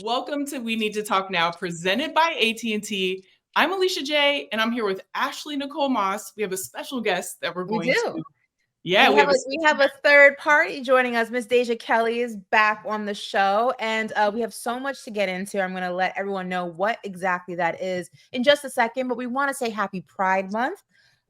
Welcome to We Need to Talk Now, presented by AT&T. I'm Alicia Jay, and I'm here with Ashley Nicole Moss. We have a special guest that we're We going do. to. Yeah, We have a third party joining us. Miss Deja Kelly is back on the show, and we have so much to get into. I'm going to let everyone know what exactly that is in just a second, but we want to say Happy Pride Month.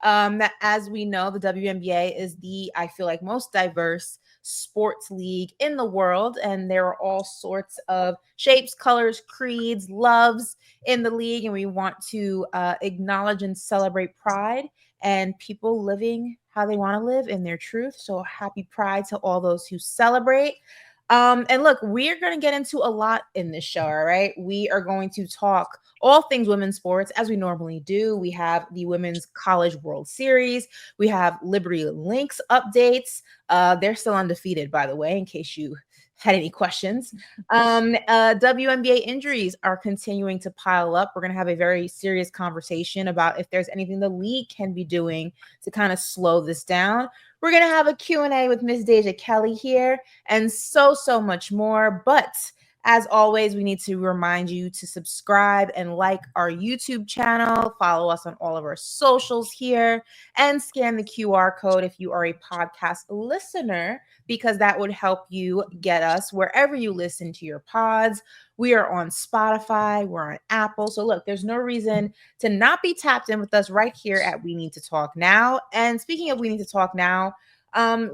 That, as we know, the WNBA is I feel like, most diverse sports league in the world, and there are all sorts of shapes, colors, creeds, loves in the league, and we want to acknowledge and celebrate pride and people living how they want to live in their truth. So happy Pride to all those who celebrate. And look, we're going to get into a lot in this show, all right? We are going to talk all things women's sports as we normally do. We have the Women's College World Series. We have Liberty Lynx updates. They're still undefeated, by the way, in case you had any questions. WNBA injuries are continuing to pile up. We're going to have a very serious conversation about if there's anything the league can be doing to kind of slow this down. We're going to have a Q&A with Miss Deja Kelly here and so much more. But as always, we need to remind you to subscribe and like our YouTube channel, follow us on all of our socials here, and scan the QR code if you are a podcast listener, because that would help you get us wherever you listen to your pods. We are on Spotify, we're on Apple. So look, there's no reason to not be tapped in with us right here at We Need to Talk Now. And speaking of We Need to Talk Now,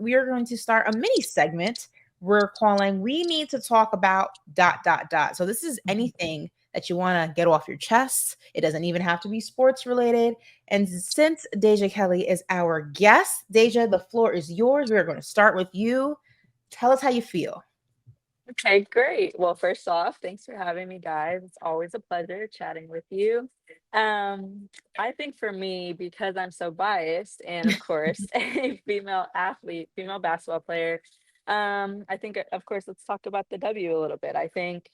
we are going to start a mini segment we're calling We Need to Talk About ... So this is anything that you want to get off your chest. It doesn't even have to be sports related. And since Deja Kelly is our guest, Deja, the floor is yours. We're going to start with you. Tell us how you feel. Okay, great. Well, first off, thanks for having me, guys. It's always a pleasure chatting with you. I think for me, because I'm so biased and of course a female athlete, female basketball player, I think of course let's talk about the W a little bit. I think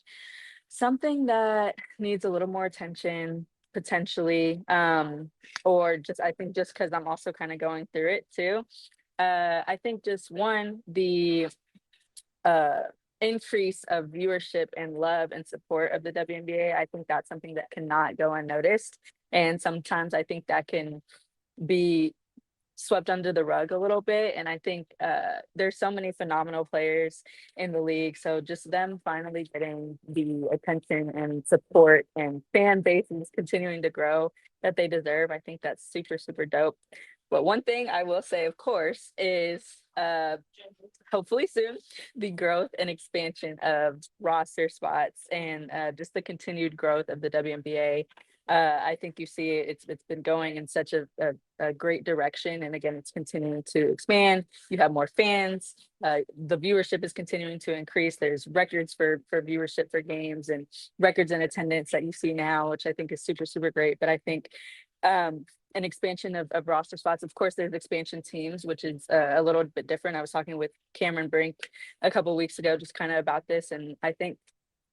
something that needs a little more attention potentially, or just I think just because I'm also kind of going through it too. I think just one, the uh increase of viewership and love and support of the WNBA. I think that's something that cannot go unnoticed. And sometimes I think that can be swept under the rug a little bit. And I think there's so many phenomenal players in the league. So just them finally getting the attention and support and fan bases continuing to grow that they deserve. I think that's super, super dope. But one thing I will say, of course, is hopefully soon the growth and expansion of roster spots and just the continued growth of the WNBA. I think you see it's been going in such a great direction, and again, it's continuing to expand. You have more fans. The viewership is continuing to increase. There's records for viewership for games and records in attendance that you see now, which I think is super, super great. But I think an expansion of roster spots. Of course, there's expansion teams, which is a little bit different. I was talking with Cameron Brink a couple of weeks ago, just kind of about this, and I think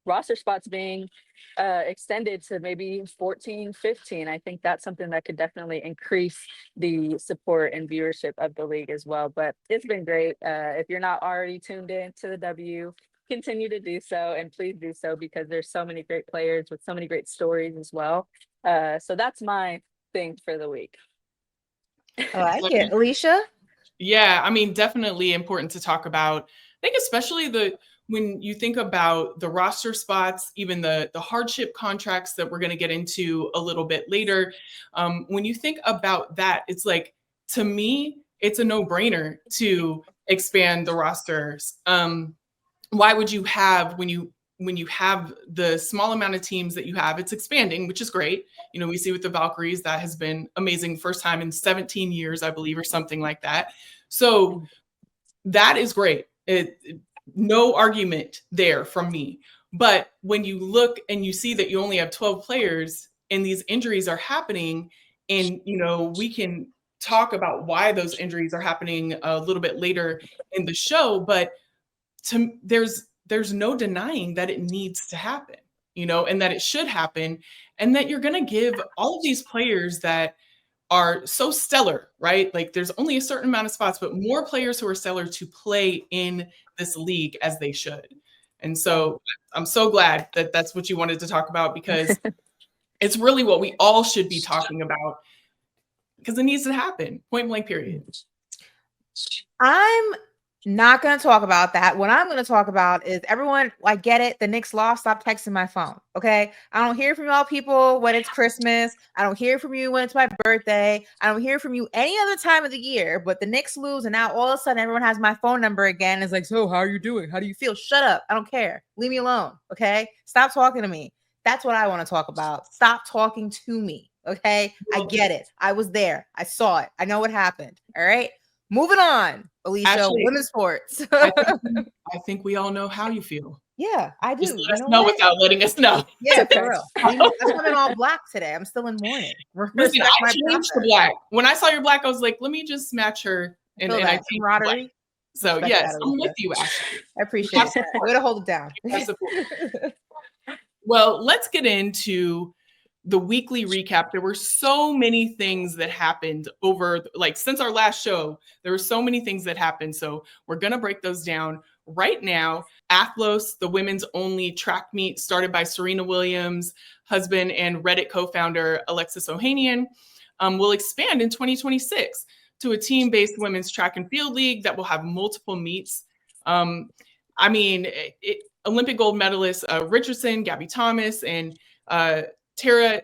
roster spots being extended to maybe 14, 15. I think that's something that could definitely increase the support and viewership of the league as well. But it's been great. If you're not already tuned in to the W, continue to do so, and please do so, because there's so many great players with so many great stories as well. So that's my thing for the week. I like it. Alicia? Yeah, I mean, definitely important to talk about. I think especially when you think about the roster spots, even the hardship contracts that we're going to get into a little bit later. When you think about that, it's like, to me, it's a no-brainer to expand the rosters. Why would you have, when you have the small amount of teams that you have, it's expanding, which is great. You know, we see with the Valkyries, that has been amazing. First time in 17 years, I believe, or something like that. So that is great. No argument there from me. But when you look and you see that you only have 12 players and these injuries are happening, and, you know, we can talk about why those injuries are happening a little bit later in the show, but there's no denying that it needs to happen, you know, and that it should happen, and that you're going to give all of these players that are so stellar, right? Like, there's only a certain amount of spots, but more players who are stellar to play in this league as they should. And so I'm so glad that that's what you wanted to talk about, because it's really what we all should be talking about, because it needs to happen. Point blank, period. I'm not going to talk about that. What I'm going to talk about is, everyone, I get it. The Knicks lost. Stop texting my phone. Okay. I don't hear from y'all people when it's Christmas. I don't hear from you when it's my birthday. I don't hear from you any other time of the year, but the Knicks lose. And now all of a sudden everyone has my phone number again. It's like, so how are you doing? How do you feel? Shut up. I don't care. Leave me alone. Okay. Stop talking to me. That's what I want to talk about. Stop talking to me. Okay. I get it. I was there. I saw it. I know what happened. All right. Moving on, Alicia, Actually, women's sports. I think we all know how you feel. Yeah, I do. Just let us know without letting us know. Yeah, for real. That's why I'm in all black today. I'm still in mourning. Listen, I changed to black. When I saw your black, I was like, let me just match her. And I changed camaraderie. So yes, I'm with you, Ashley. I appreciate it. Way to hold it down. Well, let's get into the weekly recap. There were so many things that happened since our last show. There were so many things that happened. So we're going to break those down right now. Athlos, the women's only track meet started by Serena Williams' husband and Reddit co-founder Alexis Ohanian, will expand in 2026 to a team-based women's track and field league that will have multiple meets. Olympic gold medalists Richardson, Gabby Thomas, and Tara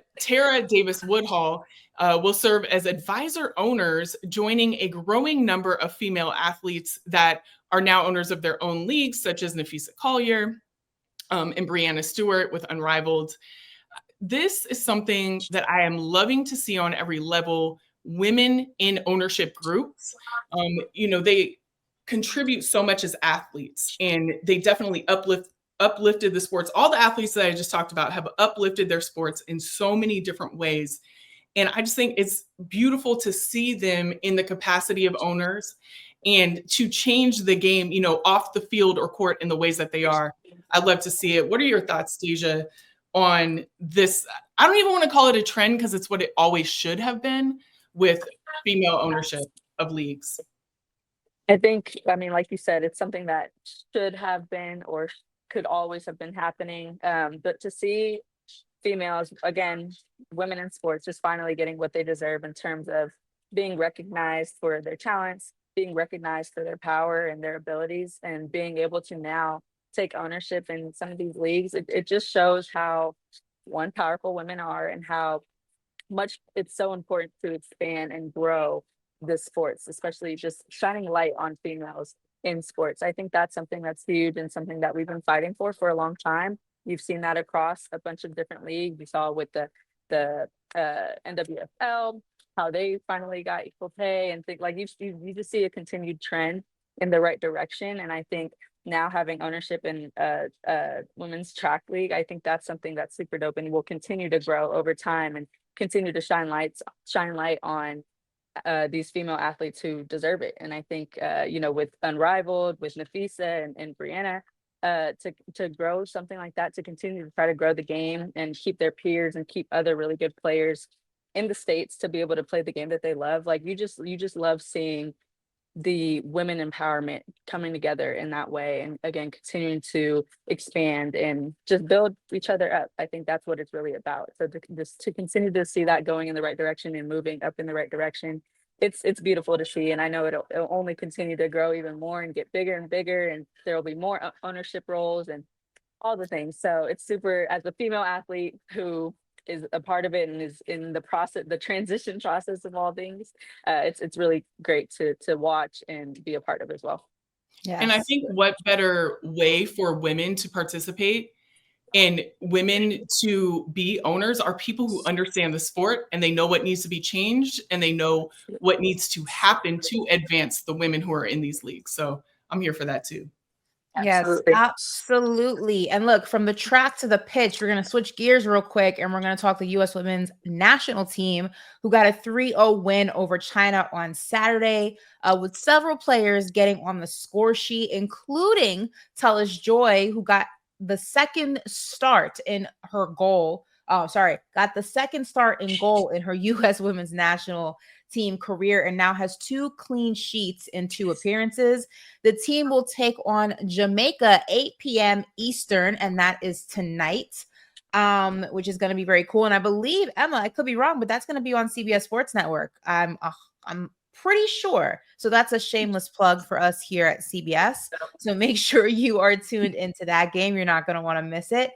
Davis Woodhall will serve as advisor owners, joining a growing number of female athletes that are now owners of their own leagues, such as Nafisa Collier and Brianna Stewart with Unrivaled. This is something that I am loving to see on every level. Women in ownership groups, they contribute so much as athletes, and they definitely uplifted the sports. All the athletes that I just talked about have uplifted their sports in so many different ways. And I just think it's beautiful to see them in the capacity of owners and to change the game, off the field or court in the ways that they are. I'd love to see it. What are your thoughts, Deja, on this? I don't even want to call it a trend, because it's what it always should have been with female ownership of leagues. I think, like you said, it's something that should have been or could always have been happening. But to see females, again, women in sports, just finally getting what they deserve in terms of being recognized for their talents, being recognized for their power and their abilities, and being able to now take ownership in some of these leagues, it just shows how powerful women are, and how much it's so important to expand and grow the sports, especially just shining light on females in sports. I think that's something that's huge and something that we've been fighting for a long time. You've seen that across a bunch of different leagues. You saw with the NWSL, how they finally got equal pay, and think like you just see a continued trend in the right direction. And I think now having ownership in women's track league, I think that's something that's super dope and will continue to grow over time and continue to shine light on these female athletes who deserve it. And I think, with Unrivaled, with Nafisa and Brianna, to grow something like that, to continue to try to grow the game and keep their peers and keep other really good players in the States to be able to play the game that they love. Like you just love seeing the women empowerment coming together in that way, and again continuing to expand and just build each other up. I think that's what it's really about. So to continue to see that going in the right direction and moving up in the right direction, it's beautiful to see. And I know it'll only continue to grow even more and get bigger and bigger, and there will be more ownership roles and all the things. So it's super, as a female athlete who is a part of it and is in the process, the transition process of all things, it's really great to watch and be a part of as well. Yes. And I think what better way for women to participate and women to be owners are people who understand the sport, and they know what needs to be changed, and they know what needs to happen to advance the women who are in these leagues. So I'm here for that too. Absolutely. Yes, absolutely. And look, from the track to the pitch, we're going to switch gears real quick, and we're going to talk the U.S. women's national team, who got a 3-0 win over China on Saturday, with several players getting on the score sheet, including Tallis Joy, who got the second start in her goal. Got the second start in goal in her U.S. women's national team career and now has 2 clean sheets in 2 appearances. The team will take on Jamaica 8 p.m. Eastern, and that is tonight, which is going to be very cool. And I believe, Emma, I could be wrong, but that's going to be on CBS Sports Network. I'm pretty sure. So that's a shameless plug for us here at CBS. So make sure you are tuned into that game. You're not going to want to miss it.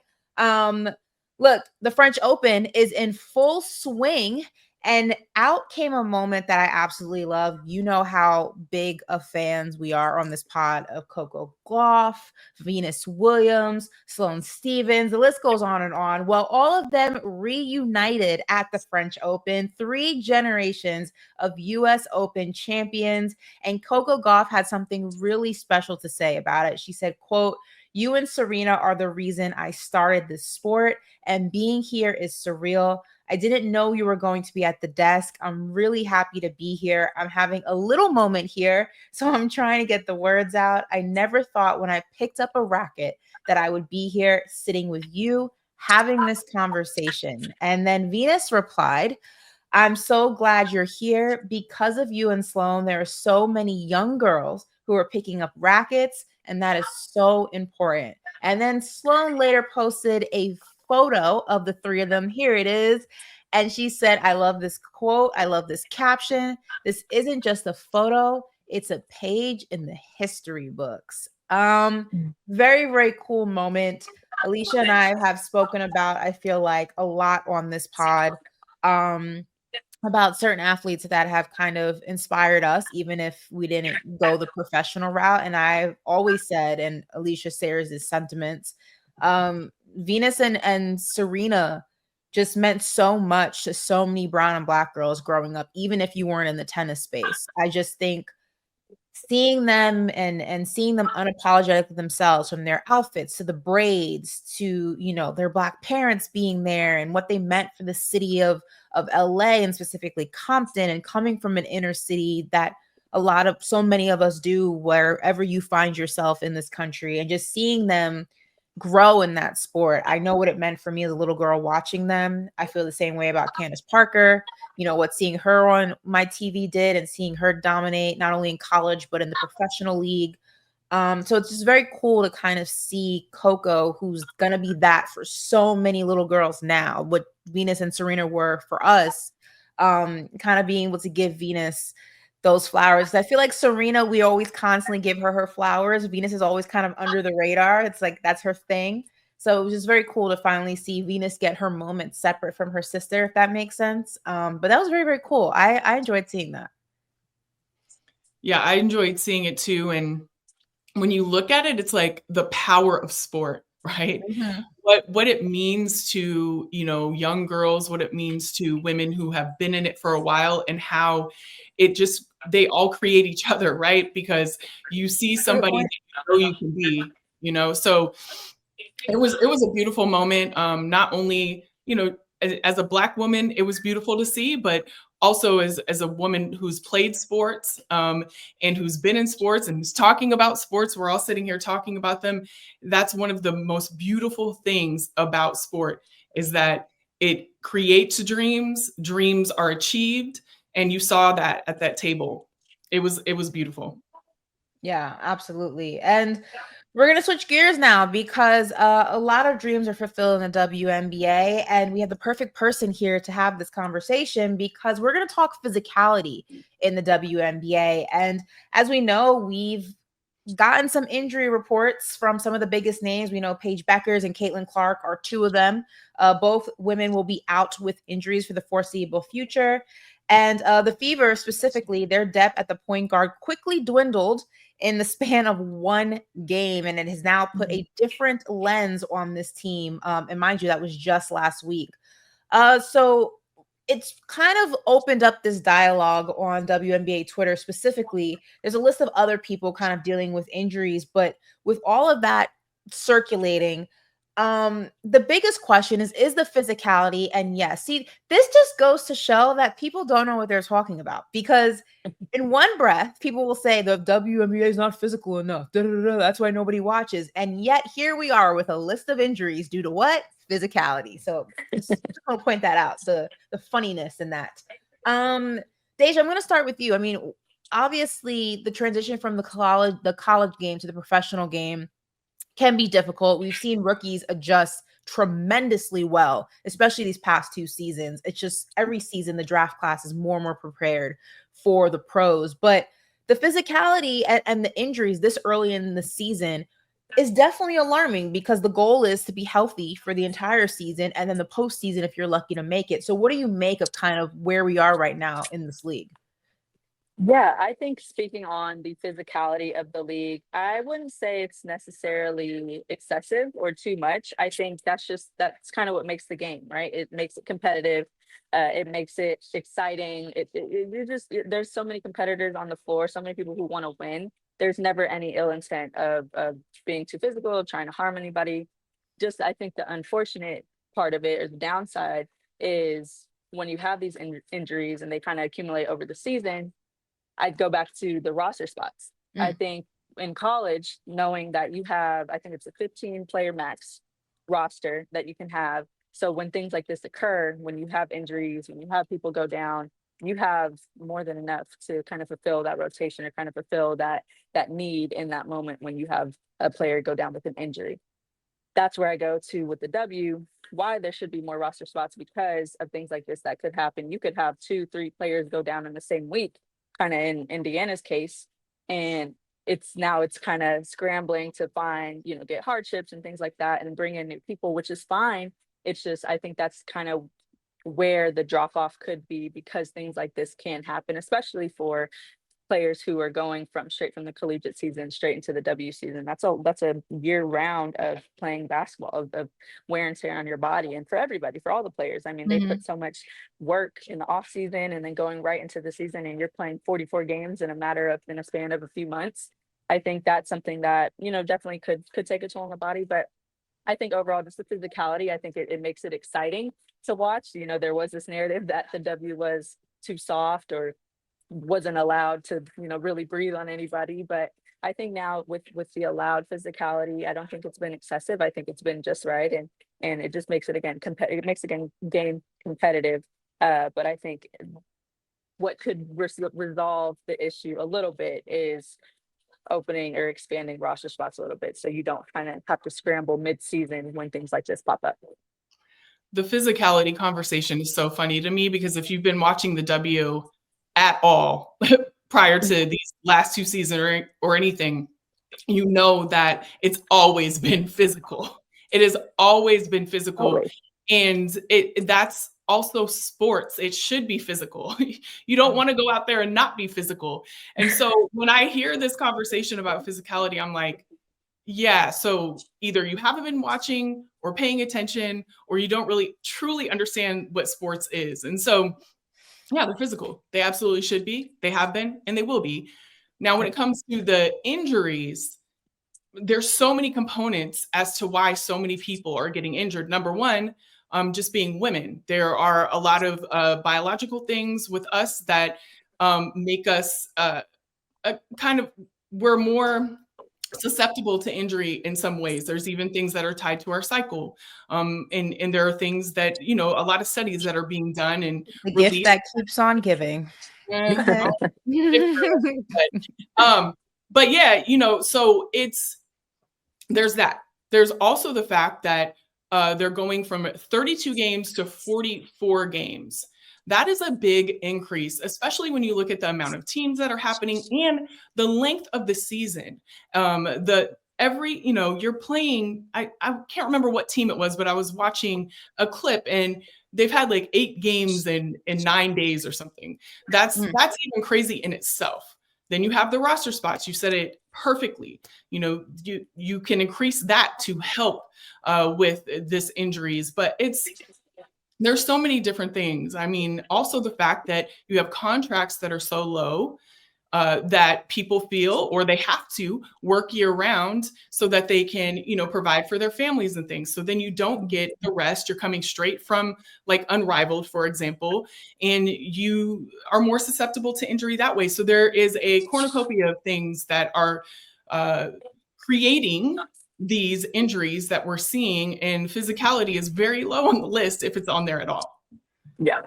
Look, the French Open is in full swing, and out came a moment that I absolutely love. You know how big of fans we are on this pod of Coco Gauff, Venus Williams, Sloane Stephens. The list goes on and on. Well, all of them reunited at the French Open, 3 generations of US Open champions. And Coco Gauff had something really special to say about it. She said, quote, "You and Serena are the reason I started this sport, and being here is surreal. I didn't know you were going to be at the desk. I'm really happy to be here. I'm having a little moment here, so I'm trying to get the words out. I never thought when I picked up a racket that I would be here sitting with you, having this conversation." And then Venus replied, "I'm so glad you're here. Because of you and Sloane, there are so many young girls who are picking up rackets, and that is so important." And then Sloane later posted a photo of the 3 of them. Here it is. And she said, "I love this quote. I love this caption. This isn't just a photo. It's a page in the history books." Very, very cool moment. Alicia and I have spoken about, I feel like, a lot on this pod. About certain athletes that have kind of inspired us, even if we didn't go the professional route. And I've always said, and Alicia shares his sentiments, Venus and Serena just meant so much to so many brown and Black girls growing up, even if you weren't in the tennis space. I just think seeing them and seeing them unapologetic with themselves, from their outfits to the braids to, you know, their Black parents being there and what they meant for the city of LA, and specifically Compton, and coming from an inner city that so many of us do wherever you find yourself in this country, and just seeing them grow in that sport. I know what it meant for me as a little girl watching them. I feel the same way about Candace Parker. You know, what seeing her on my TV did, and seeing her dominate not only in college, but in the professional league. So it's just very cool to kind of see Coco, who's going to be that for so many little girls now, what Venus and Serena were for us, kind of being able to give Venus those flowers. I feel like Serena, we always constantly give her flowers. Venus is always kind of under the radar. It's like, that's her thing. So it was just very cool to finally see Venus get her moment separate from her sister, if that makes sense. But that was very, very cool. I enjoyed seeing that. Yeah, I enjoyed seeing it too. And when you look at it, it's like the power of sport, right? Mm-hmm. What it means to, you know, young girls, what it means to women who have been in it for a while, and how it just, they all create each other, right? Because you see somebody that you know you can be, you know. So it was a beautiful moment. Not only, you know, as a Black woman, it was beautiful to see, but also as a woman who's played sports, and who's been in sports and who's talking about sports. We're all sitting here talking about them. That's one of the most beautiful things about sport, is that it creates dreams. Dreams are achieved. And you saw that at that table. It was beautiful. Yeah, absolutely. And we're going to switch gears now, because a lot of dreams are fulfilled in the WNBA, and we have the perfect person here to have this conversation, because we're going to talk physicality in the WNBA. And as we know, we've gotten some injury reports from some of the biggest names. We know Paige Bueckers and Caitlin Clark are 2 of them. Both women will be out with injuries for the foreseeable future. And the Fever specifically, their depth at the point guard quickly dwindled in the span of 1 game, and it has now put a different lens on this team. And mind you, that was just last week. So it's kind of opened up this dialogue on WNBA Twitter specifically. There's a list of other people kind of dealing with injuries, but with all of that circulating, the biggest question is the physicality. And yes, see, this just goes to show that people don't know what they're talking about, because in one breath, people will say the WNBA is not physical enough. That's why nobody watches. And yet here we are with a list of injuries due to what? Physicality. So just want to point that out, the funniness in that. Deja, I'm going to start with you. I mean, obviously, the transition from the college game to the professional game can be difficult. We've seen rookies adjust tremendously well, especially these past 2 seasons. It's just every season the draft class is more and more prepared for the pros. But the physicality and the injuries this early in the season is definitely alarming, because the goal is to be healthy for the entire season and then the postseason if you're lucky to make it. So what do you make of kind of where we are right now in this league? Yeah, I think speaking on the physicality of the league, I wouldn't say it's necessarily excessive or too much. I think that's kind of what makes the game, right? It makes it competitive. It makes it exciting. There's so many competitors on the floor, so many people who want to win. There's never any ill intent of being too physical, of trying to harm anybody. Just, I think the unfortunate part of it, or the downside, is when you have these injuries and they kind of accumulate over the season. I'd go back to the roster spots. I think in college, knowing that you have, I think it's a 15 player max roster that you can have. So when things like this occur, when you have injuries, when you have people go down, you have more than enough to kind of fulfill that rotation, or kind of fulfill that need in that moment when you have a player go down with an injury. That's where I go to with the W, why there should be more roster spots, because of things like this that could happen. You could have 2-3 players go down in the same week, kind of in Indiana's case, and it's kind of scrambling to find, get hardships and things like that and bring in new people, which is fine. It's just, I think that's kind of where the drop off could be, because things like this can happen, especially for players who are going straight from the collegiate season straight into the W season. That's a year round of playing basketball, of wear and tear on your body, and for everybody, for all the players. I mean, they put so much work in the off season and then going right into the season, and you're playing 44 games in a span of a few months. I think that's something that, definitely could take a toll on the body. But I think overall, just the physicality, I think it makes it exciting to watch. There was this narrative that the W was too soft, or wasn't allowed to, really breathe on anybody. But I think now with the allowed physicality, I don't think it's been excessive. I think it's been just right, and it just makes it again competitive. It makes the game competitive. But I think what could resolve the issue a little bit is opening or expanding roster spots a little bit, so you don't kind of have to scramble mid-season when things like this pop up. The physicality conversation is so funny to me, because if you've been watching the W at all prior to these last 2 seasons or anything, you know that it's always been physical. It has always been physical. Always. And that's also sports. It should be physical. You don't want to go out there and not be physical. And so when I hear this conversation about physicality, I'm like, yeah, so either you haven't been watching or paying attention, or you don't really truly understand what sports is. And so, yeah, they're physical. They absolutely should be. They have been, and they will be. Now, when it comes to the injuries, there's so many components as to why so many people are getting injured. Number one, just being women. There are a lot of biological things with us that make us we're more susceptible to injury in some ways. There's even things that are tied to our cycle. And there are things that, a lot of studies that are being done and the gift that keeps on giving. But yeah, so there's that. There's also the fact that they're going from 32 games to 44 games. That is a big increase, especially when you look at the amount of teams that are happening and the length of the season. You're playing, I can't remember what team it was, but I was watching a clip and they've had like 8 games in 9 days or something. That's even crazy in itself. Then you have the roster spots. You said it perfectly. You can increase that to help with this injuries, but there's so many different things. I mean, also the fact that you have contracts that are so low that people feel, or they have to work year round so that they can, provide for their families and things. So then you don't get the rest. You're coming straight from like Unrivaled, for example, and you are more susceptible to injury that way. So there is a cornucopia of things that are creating these injuries that we're seeing, and physicality is very low on the list if it's on there at all. Yeah.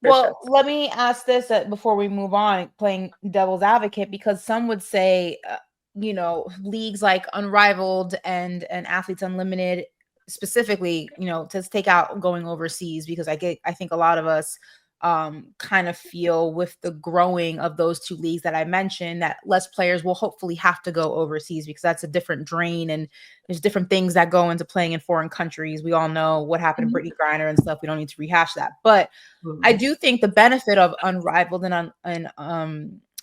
Well, let me ask this before we move on, playing devil's advocate, because some would say, leagues like Unrivaled and Athletes Unlimited specifically, to take out going overseas, because I think a lot of us kind of feel with the growing of those two leagues that I mentioned that less players will hopefully have to go overseas, because that's a different drain and there's different things that go into playing in foreign countries. We all know what happened to Brittany Griner and stuff. We don't need to rehash that, but I do think the benefit of Unrivaled and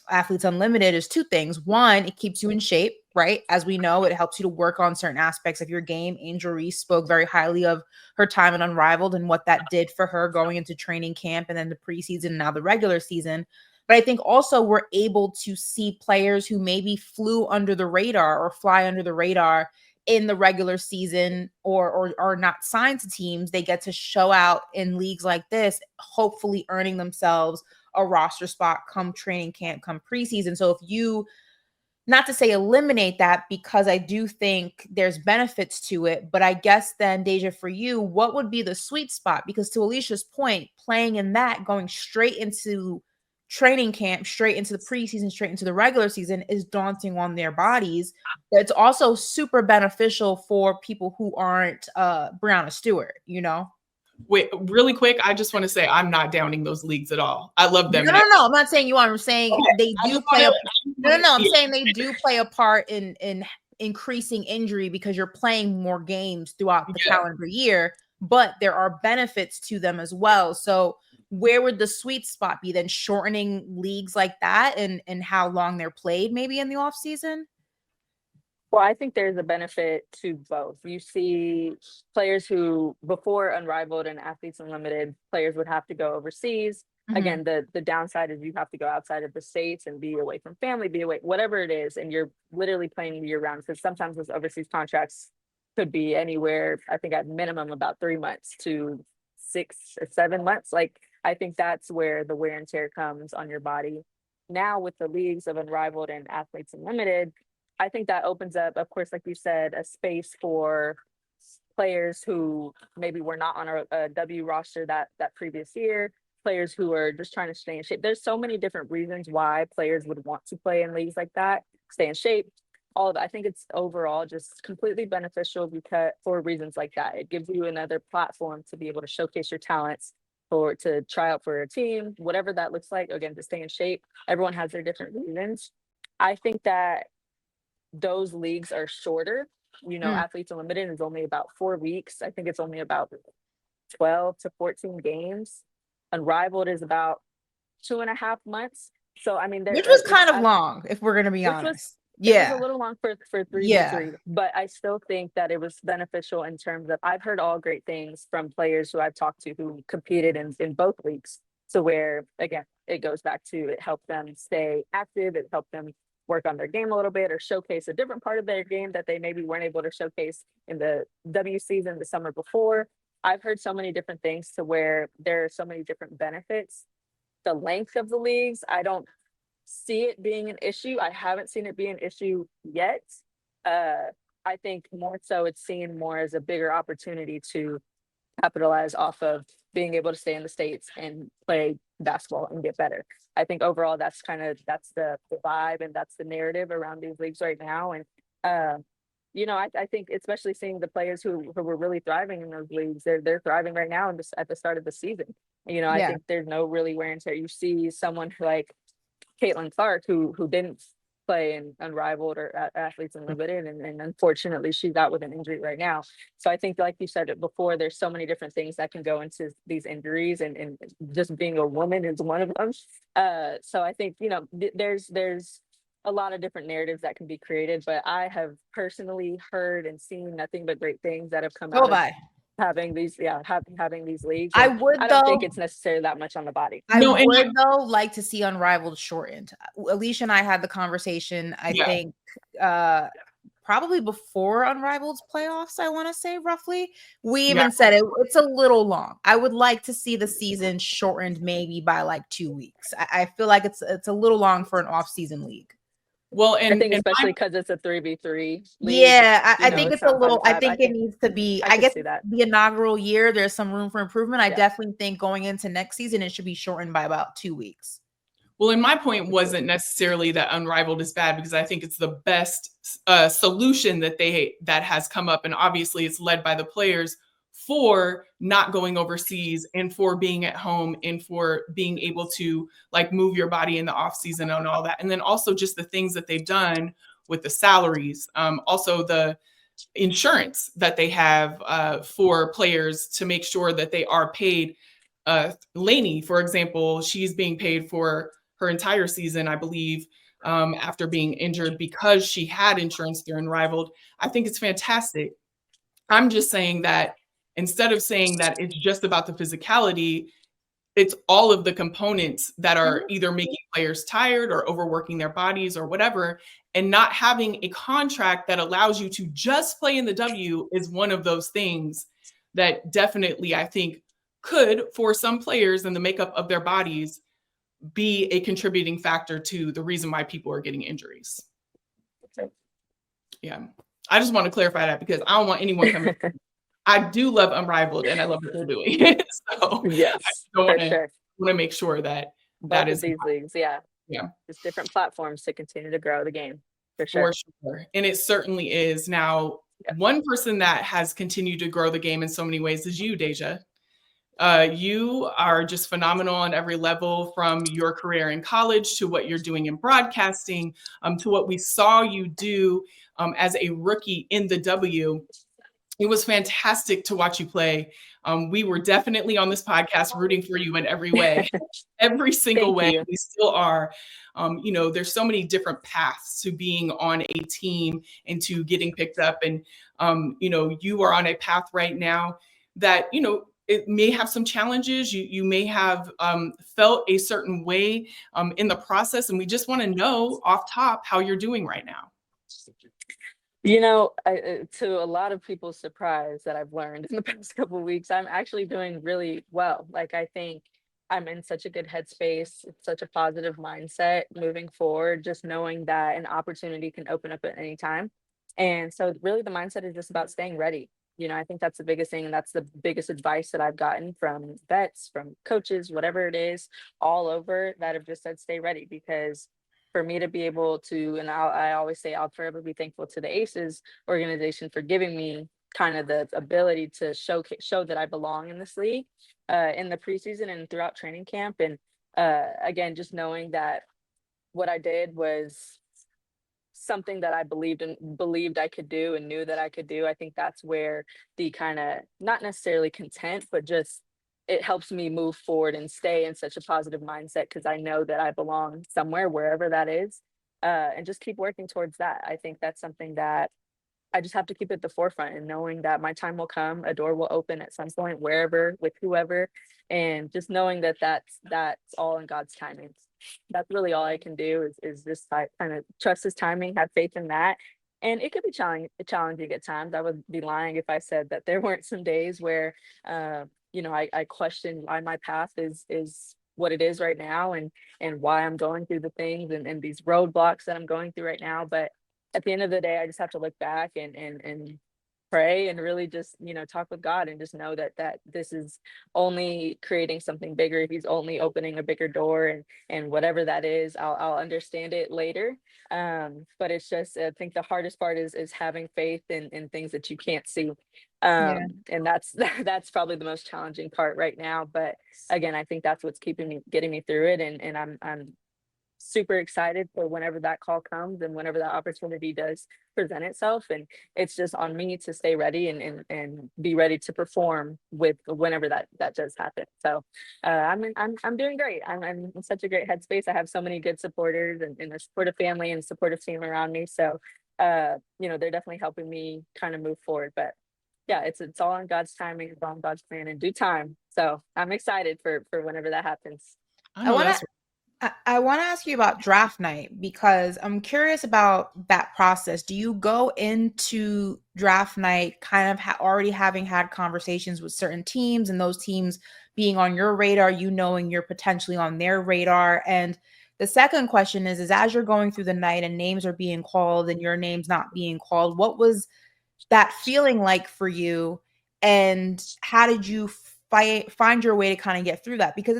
Athletes Unlimited is two things. One, it keeps you in shape, right? As we know, it helps you to work on certain aspects of your game. Angel Reese spoke very highly of her time in Unrivaled and what that did for her going into training camp and then the preseason and now the regular season. But I think also we're able to see players who maybe flew under the radar or fly under the radar in the regular season or are not signed to teams. They get to show out in leagues like this, hopefully earning themselves a roster spot come training camp, come preseason. So if you, not to say eliminate that, because I do think there's benefits to it, but I guess then, Deja, for you, what would be the sweet spot? Because to Alicia's point, playing in that, going straight into training camp, straight into the preseason, straight into the regular season is daunting on their bodies. But it's also super beneficial for people who aren't Brianna Stewart, Wait, really quick, I just want to say I'm not downing those leagues at all. I love them. No, I'm not saying you are. I'm saying they do play I'm saying they do play a part in increasing injury because you're playing more games throughout the calendar year, but there are benefits to them as well. So where would the sweet spot be then? Shortening leagues like that and how long they're played maybe in the off season? Well, I think there's a benefit to both. You see players who, before Unrivaled and Athletes Unlimited, players would have to go overseas. Mm-hmm. Again, the downside is you have to go outside of the States and be away from family, be away, whatever it is, and you're literally playing year round, because sometimes those overseas contracts could be anywhere, I think at minimum about 3 months to 6 or 7 months. Like, I think that's where the wear and tear comes on your body. Now with the leagues of Unrivaled and Athletes Unlimited, I think that opens up, of course, like you said, a space for players who maybe were not on a W roster that previous year, players who are just trying to stay in shape. There's so many different reasons why players would want to play in leagues like that, stay in shape, all of that. I think it's overall just completely beneficial because for reasons like that. It gives you another platform to be able to showcase your talents, to try out for a team, whatever that looks like, again, to stay in shape. Everyone has their different reasons. I think that those leagues are shorter. Athletes Unlimited is only about 4 weeks. I think it's only about 12 to 14 games. Unrivaled is about 2.5 months. So, I mean, which was kind of long, if we're going to be honest. It was a little long for 3v3, but I still think that it was beneficial in terms of, I've heard all great things from players who I've talked to who competed in both leagues. So where, again, it goes back to, it helped them stay active. It helped them work on their game a little bit or showcase a different part of their game that they maybe weren't able to showcase in the W season the summer before. I've heard so many different things to where there are so many different benefits. The length of the leagues, I don't see it being an issue. I haven't seen it be an issue yet. I think more so it's seen more as a bigger opportunity to capitalize off of being able to stay in the States and play basketball and get better. I think overall that's the vibe and that's the narrative around these leagues right now. And I think especially seeing the players who were really thriving in those leagues, they're thriving right now and just at the start of the season. I think there's no really wear and tear. You see someone like Caitlin Clark who didn't play in Unrivaled or Athletes Unlimited, and unfortunately she's out with an injury right now. So I think, like you said it before, there's so many different things that can go into these injuries, and just being a woman is one of them. So I think there's a lot of different narratives that can be created, but I have personally heard and seen nothing but great things that have come out of having these leagues. I don't think it's necessarily that much on the body. I would though like to see Unrivaled shortened. Alicia and I had the conversation, I think probably before Unrivaled's playoffs, I want to say roughly. We even said it's a little long. I would like to see the season shortened maybe by like 2 weeks. I feel like it's a little long for an off-season league. Well, I think especially because it's a 3v3 league. Yeah, I think it's it's a little, I not think it needs to be, I I guess see that. the inaugural year, there's some room for improvement. I Yeah. definitely think going into next season, it should be shortened by about 2 weeks. Well, and my point wasn't necessarily that Unrivaled is bad, because I think it's the best solution that has come up. And obviously it's led by the players for not going overseas and for being at home and for being able to like move your body in the off season and all that. And then also just the things that they've done with the salaries, also the insurance that they have for players to make sure that they are paid. Lainey, for example, she's being paid for her entire season, I believe, after being injured because she had insurance through Unrivaled. I think it's fantastic. I'm just saying that instead of saying that it's just about the physicality, it's all of the components that are either making players tired or overworking their bodies or whatever, and not having a contract that allows you to just play in the W is one of those things that definitely, I think, could, for some players and the makeup of their bodies, be a contributing factor to the reason why people are getting injuries. Yeah. I just want to clarify that because I don't want anyone coming. I do love Unrivaled and I love what they're doing. So yes, I want sure. to make sure that Both of these leagues, yeah. Just different platforms to continue to grow the game. For sure. And it certainly is. Now, one person that has continued to grow the game in so many ways is you, Deja. You are just phenomenal on every level, from your career in college to what you're doing in broadcasting, to what we saw you do as a rookie in the W. It was fantastic to watch you play. We were definitely on this podcast rooting for you in every way, every single way. We still are. There's so many different paths to being on a team and to getting picked up. And, you are on a path right now that, it may have some challenges. You may have felt a certain way in the process. And we just want to know off top how you're doing right now. To a lot of people's surprise that I've learned in the past couple of weeks, I'm actually doing really well. Like, I think I'm in such a good headspace, such a positive mindset moving forward, just knowing that an opportunity can open up at any time. And so really the mindset is just about staying ready. I think that's the biggest thing. And that's the biggest advice that I've gotten from vets, from coaches, whatever it is, all over, that have just said, stay ready. Because for me to be able to, and I always say I'll forever be thankful to the Aces organization for giving me kind of the ability to show that I belong in this league in the preseason and throughout training camp. And again, just knowing that what I did was something that I believed I could do and knew that I could do. I think that's where the kind of, not necessarily content, but just it helps me move forward and stay in such a positive mindset, because I know that I belong somewhere, wherever that is, and just keep working towards that. I think that's something that I just have to keep at the forefront, and knowing that my time will come, a door will open at some point, wherever, with whoever, and just knowing that that's all in God's timing. That's really all I can do is just kind of trust his timing, have faith in that. And it could be challenging at times. I would be lying if I said that there weren't some days where, I question why my path is what it is right now, and why I'm going through the things and these roadblocks that I'm going through right now. But at the end of the day, I just have to look back and pray and really just, talk with God, and just know that this is only creating something bigger. He's only opening a bigger door, and whatever that is, I'll understand it later. But it's just, I think the hardest part is having faith in things that you can't see. And that's probably the most challenging part right now. But again, I think that's what's getting me through it. And I'm super excited for whenever that call comes and whenever that opportunity does present itself. And it's just on me to stay ready and be ready to perform with whenever that does happen. So I'm doing great. I'm in such a great headspace. I have so many good supporters and a supportive family and supportive team around me. So they're definitely helping me kind of move forward. But yeah, it's all on God's timing, it's all on God's plan in due time. So I'm excited for whenever that happens. I want to ask you about draft night, because I'm curious about that process. Do you go into draft night kind of already having had conversations with certain teams, and those teams being on your radar, knowing you're potentially on their radar? And The second question is as you're going through the night and names are being called and your name's not being called, what was that feeling like for you? And how did you find your way to kind of get through that? Because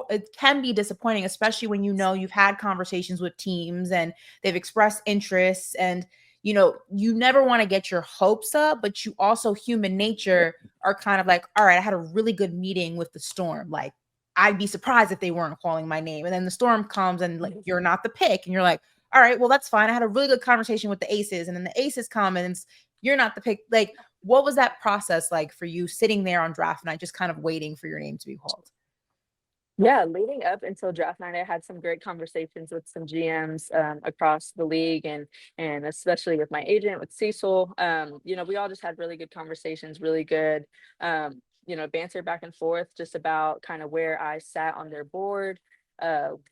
it can be disappointing, especially when you've had conversations with teams and they've expressed interests, and you never want to get your hopes up, but you also, human nature, are kind of like, all right, I had a really good meeting with the Storm. Like, I'd be surprised if they weren't calling my name. And then the Storm comes and like, you're not the pick. And you're like, all right, well, that's fine. I had a really good conversation with the Aces. And then the Aces come and you're not the pick. Like, what was that process like for you sitting there on draft night, just kind of waiting for your name to be called? Yeah, leading up until draft night, I had some great conversations with some GMs across the league, and especially with my agent, with Cecil. We all just had really good conversations, really good, banter back and forth, just about kind of where I sat on their board,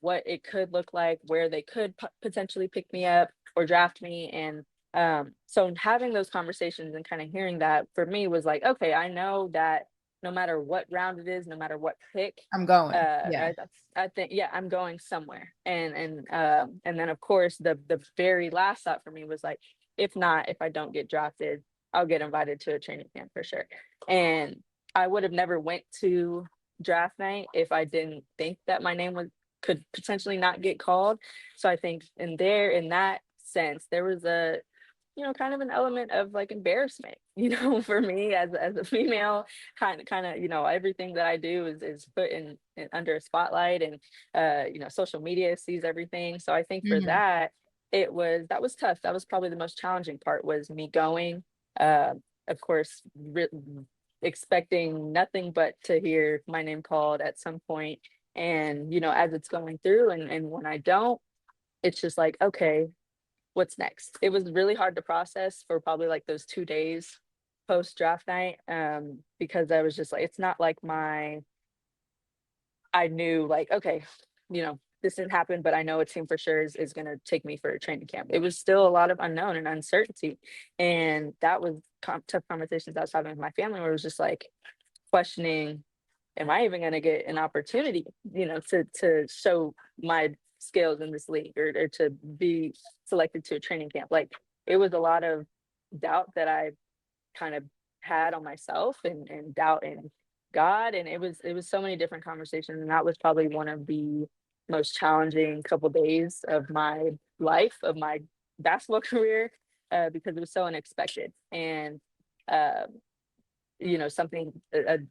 what it could look like, where they could potentially pick me up or draft me, and so having those conversations and kind of hearing that for me was like, okay, I know that no matter what round it is, no matter what pick, I'm going. Yeah. I think, yeah, I'm going somewhere. And then of course the very last thought for me was like, if I don't get drafted, I'll get invited to a training camp for sure. And I would have never went to draft night if I didn't think that my name could potentially not get called. So I think in that sense, there was a kind of an element of like embarrassment, for me as a female, kind of, everything that I do is put in under a spotlight, and social media sees everything. So I think for that, that was tough. That was probably the most challenging part, was me going, of course, expecting nothing but to hear my name called at some point. And, as it's going through, and when I don't, it's just like, okay, what's next? It was really hard to process for probably like those 2 days post draft night, because I was just like, it's not like I knew like, okay, this didn't happen, but I know a team for sure is going to take me for a training camp. It was still a lot of unknown and uncertainty, and that was tough conversations I was having with my family, where it was just like questioning, am I even going to get an opportunity, to show my skills in this league, or to be selected to a training camp? Like, it was a lot of doubt that I kind of had on myself, and doubt in God. And it was so many different conversations. And that was probably one of the most challenging couple days of my life, of my basketball career, because it was so unexpected. And uh, something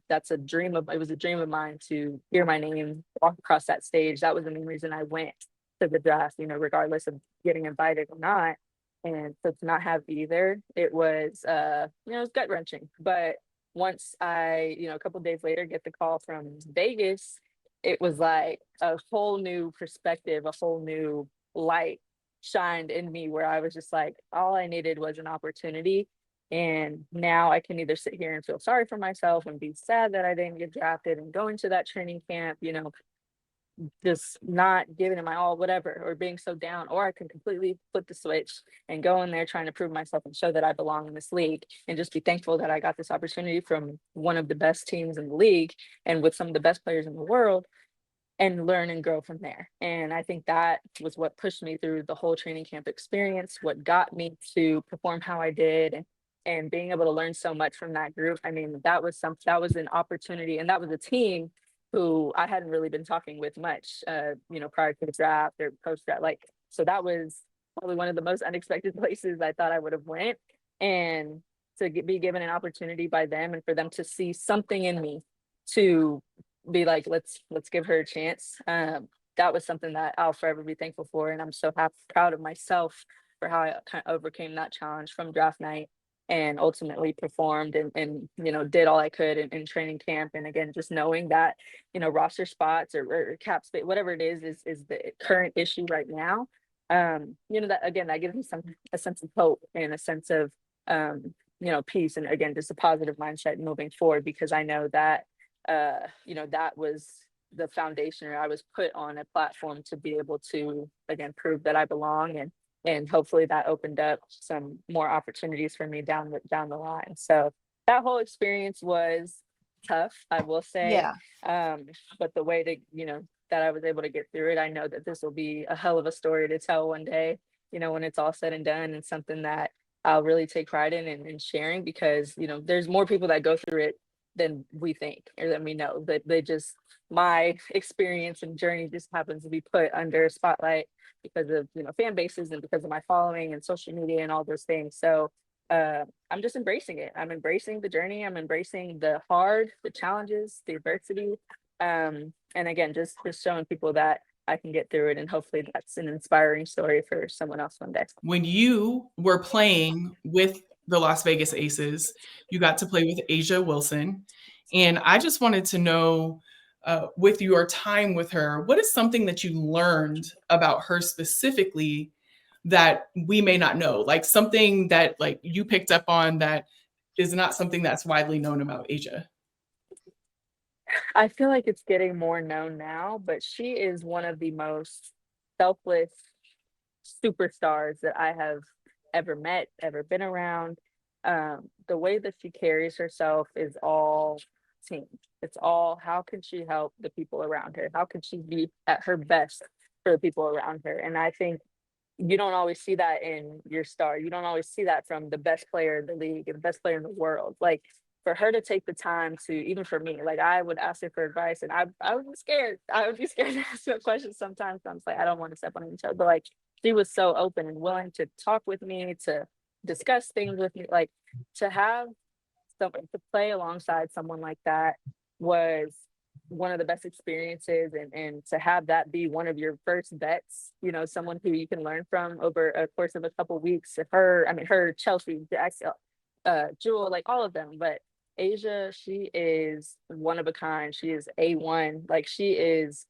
that's a dream of, it was a dream of mine to hear my name walk across that stage. That was the main reason I went to the draft, regardless of getting invited or not. And so to not have either, it was, it was gut wrenching. But once I, a couple of days later, get the call from Vegas, it was like a whole new perspective, a whole new light shined in me, where I was just like, all I needed was an opportunity. And now I can either sit here and feel sorry for myself and be sad that I didn't get drafted and go into that training camp, just not giving it my all, whatever, or being so down, or I can completely flip the switch and go in there trying to prove myself and show that I belong in this league, and just be thankful that I got this opportunity from one of the best teams in the league and with some of the best players in the world, and learn and grow from there. And I think that was what pushed me through the whole training camp experience, what got me to perform how I did, and being able to learn so much from that group. I mean, that was an opportunity, and that was a team who I hadn't really been talking with much, prior to the draft or post draft. Like, so that was probably one of the most unexpected places I thought I would have went, and to be given an opportunity by them, and for them to see something in me to be like, let's give her a chance. That was something that I'll forever be thankful for, and I'm so proud of myself for how I kind of overcame that challenge from draft night, and ultimately performed and did all I could in training camp. And again, just knowing that roster spots or cap space, whatever it is the current issue right now. That again, that gives me a sense of hope and a sense of peace, and again, just a positive mindset moving forward, because I know that that was the foundation, or I was put on a platform to be able to again prove that I belong, and hopefully that opened up some more opportunities for me down the line. So that whole experience was tough, I will say. Yeah. But the way to that I was able to get through it. I know that this will be a hell of a story to tell one day, when it's all said and done, and something that I'll really take pride in and sharing, because, there's more people that go through it than we think or than we know. That my experience and journey just happens to be put under a spotlight because of, fan bases and because of my following and social media and all those things. So I'm just embracing it. I'm embracing the journey. I'm embracing the challenges, the adversity. And again, just showing people that I can get through it. And hopefully that's an inspiring story for someone else one day. When you were playing with the Las Vegas Aces, you got to play with A'ja Wilson. And I just wanted to know, with your time with her, what is something that you learned about her specifically that we may not know? Like something that like you picked up on that is not something that's widely known about A'ja. I feel like it's getting more known now, but she is one of the most selfless superstars that I have ever met, ever been around. The way that she carries herself is all team. It's all, how can she help the people around her? How can she be at her best for the people around her? And I think you don't always see that in your star. You don't always see that from the best player in the league and the best player in the world. Like, for her to take the time to, even for me, like I would ask her for advice and I would be scared. I would be scared to ask her questions sometimes. I'm like, I don't want to step on any toes. But like, she was so open and willing to talk with me, to discuss things with me. Like, to have someone to play alongside someone like that was one of the best experiences, and to have that be one of your first bets, someone who you can learn from over a course of a couple of weeks. Her, Chelsea, Jewel, like all of them. But A'ja, she is one of a kind. She is A1. Like, she is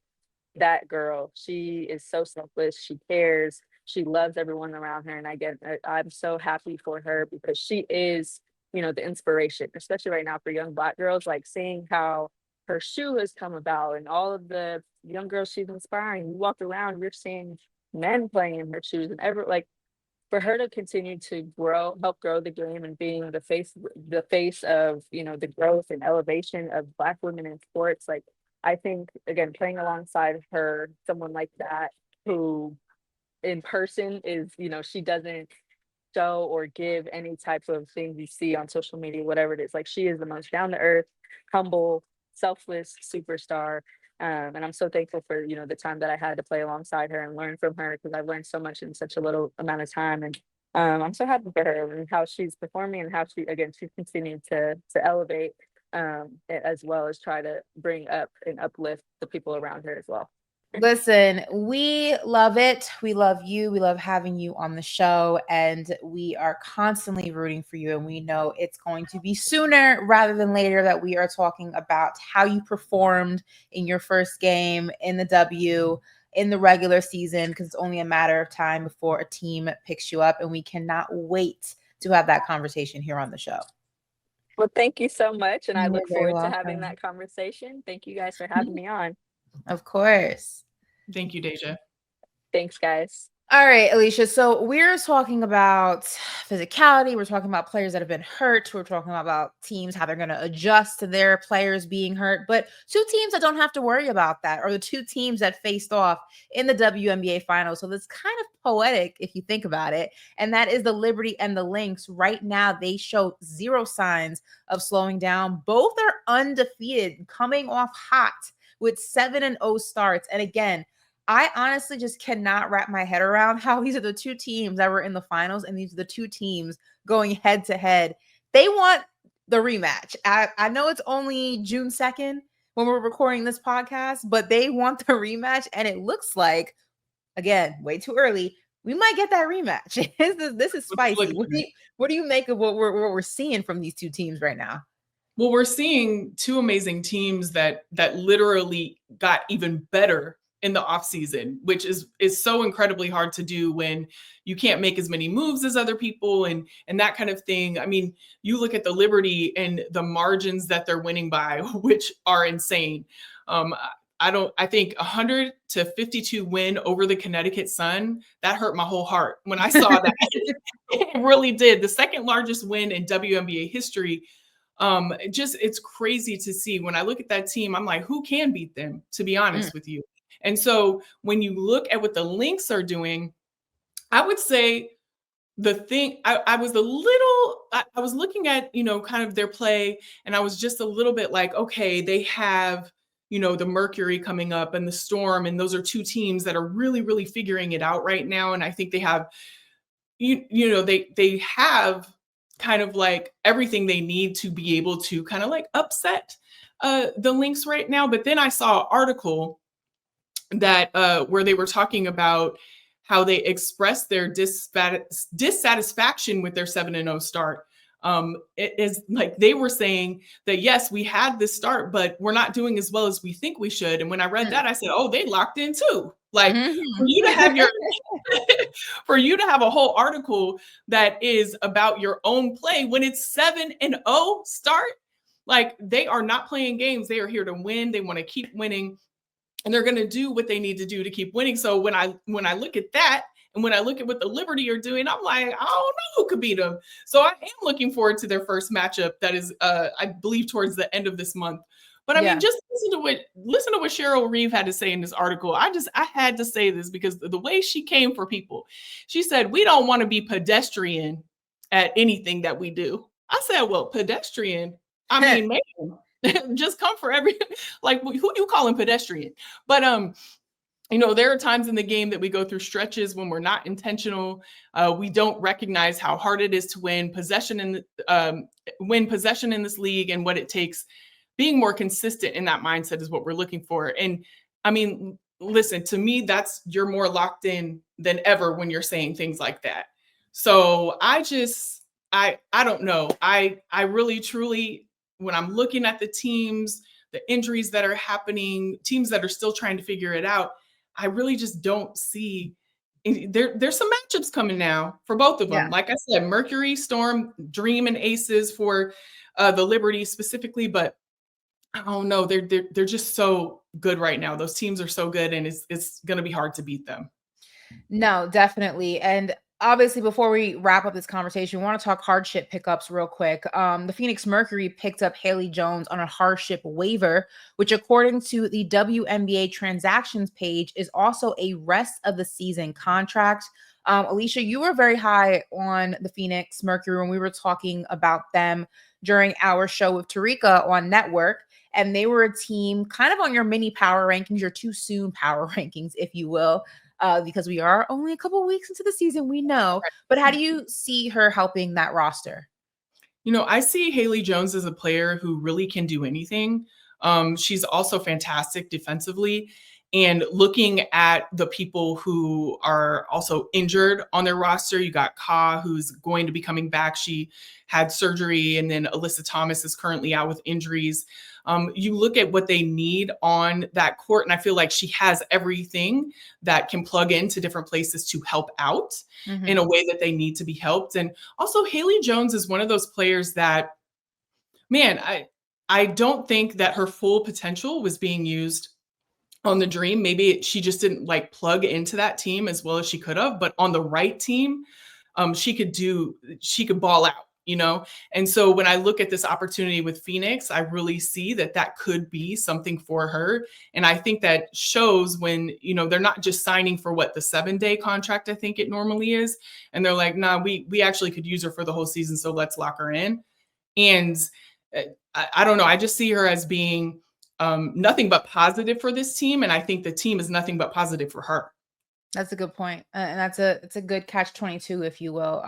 that girl. She is so selfless. She cares. She loves everyone around her. And I'm so happy for her, because she is, the inspiration, especially right now for young Black girls, like seeing how her shoe has come about and all of the young girls she's inspiring. You walk around, you're seeing men playing in her shoes, and for her to continue to help grow the game, and being the face of, the growth and elevation of Black women in sports. Like, I think, again, playing alongside her, someone like that, who in person is, she doesn't show or give any type of things you see on social media, whatever it is. Like, she is the most down to earth, humble, selfless superstar. And I'm so thankful for, the time that I had to play alongside her and learn from her, because I've learned so much in such a little amount of time. And I'm so happy for her and how she's performing, and how she's continued to elevate, as well as try to bring up and uplift the people around her as well. Listen, we love it. We love you. We love having you on the show, and we are constantly rooting for you. And we know it's going to be sooner rather than later that we are talking about how you performed in your first game in the W in the regular season, because it's only a matter of time before a team picks you up. And we cannot wait to have that conversation here on the show. Well, thank you so much. And I look You're very forward to welcome. having that conversation. Thank you guys for having me on. Of course. Thank you, Deja. Thanks, guys. All right, Alicia. So we're talking about physicality. We're talking about players that have been hurt. We're talking about teams, how they're going to adjust to their players being hurt. But two teams that don't have to worry about that are the two teams that faced off in the WNBA finals. So that's kind of poetic if you think about it. And that is the Liberty and the Lynx. Right now, they show zero signs of slowing down. Both are undefeated, coming off hot with 7-0 starts. And again, I honestly just cannot wrap my head around how these are the two teams that were in the finals, and these are the two teams going head to head. They want the rematch. I know it's only June 2nd when we're recording this podcast, but they want the rematch, and it looks like, again, way too early, we might get that rematch. This is spicy. What do you make of what we're seeing from these two teams right now? Well, we're seeing two amazing teams that literally got even better in the offseason, which is so incredibly hard to do when you can't make as many moves as other people and that kind of thing. I mean, you look at the Liberty and the margins that they're winning by, which are insane. I think 100-52 win over the Connecticut Sun, that hurt my whole heart when I saw that. It really did. The second largest win in WNBA history. It's crazy to see. When I look at that team, I'm like, who can beat them, to be honest with you? And so when you look at what the Lynx are doing, I would say the thing I was a little I was looking at, kind of their play, and I was just a little bit like, okay, they have, the Mercury coming up and the Storm, and those are two teams that are really, really figuring it out right now. And I think they have, they have kind of like everything they need to be able to kind of like upset the Lynx right now. But then I saw an article that where they were talking about how they expressed their dissatisfaction with their 7-0 start. It is like they were saying that, yes, we had this start, but we're not doing as well as we think we should. And when I read that, I said, oh, they locked in too. Like for you to have for you to have a whole article that is about your own play when it's 7-0 start, like they are not playing games. They are here to win. They want to keep winning. And they're going to do what they need to do to keep winning. So when I look at that, and when I look at what the Liberty are doing, I'm like, I don't know who could beat them. So I am looking forward to their first matchup. That is, I believe, towards the end of this month. But I mean, just listen to what Cheryl Reeve had to say in this article. I had to say this because the way she came for people, she said, we don't want to be pedestrian at anything that we do. I said, well, pedestrian. I mean, man. Just come for like who you calling pedestrian? But there are times in the game that we go through stretches when we're not intentional. We don't recognize how hard it is to win possession in this league, and what it takes. Being more consistent in that mindset is what we're looking for. And I mean, listen, to me, you're more locked in than ever when you're saying things like that. So I don't know. I really, truly, when I'm looking at the teams, the injuries that are happening, teams that are still trying to figure it out, I really just don't see there's some matchups coming now for both of them. Like I said, Mercury, Storm, Dream, and Aces for the Liberty specifically, but I don't know. They're just so good right now. Those teams are so good, and it's going to be hard to beat them. No, definitely. And obviously, before we wrap up this conversation, we want to talk hardship pickups real quick. The Phoenix Mercury picked up Haley Jones on a hardship waiver, which according to the WNBA transactions page is also a rest of the season contract. Alicia, you were very high on the Phoenix Mercury when we were talking about them during our show with Tarika on Network. And they were a team kind of on your mini power rankings, your too soon power rankings, if you will. Because we are only a couple of weeks into the season, we know. But how do you see her helping that roster? I see Haley Jones as a player who really can do anything. She's also fantastic defensively. And looking at the people who are also injured on their roster, you got Ka, who's going to be coming back. She had surgery, and then Alyssa Thomas is currently out with injuries. You look at what they need on that court, and I feel like she has everything that can plug into different places to help out in a way that they need to be helped. And also, Haley Jones is one of those players that, man, I don't think that her full potential was being used on the Dream. Maybe she just didn't like plug into that team as well as she could have, but on the right team, she could ball out, And so when I look at this opportunity with Phoenix, I really see that could be something for her. And I think that shows when, they're not just signing for the 7-day contract, I think it normally is. And they're like, nah, we actually could use her for the whole season. So let's lock her in. And I don't know. I just see her as being nothing but positive for this team. And I think the team is nothing but positive for her. That's a good point. And it's a good catch-22, if you will.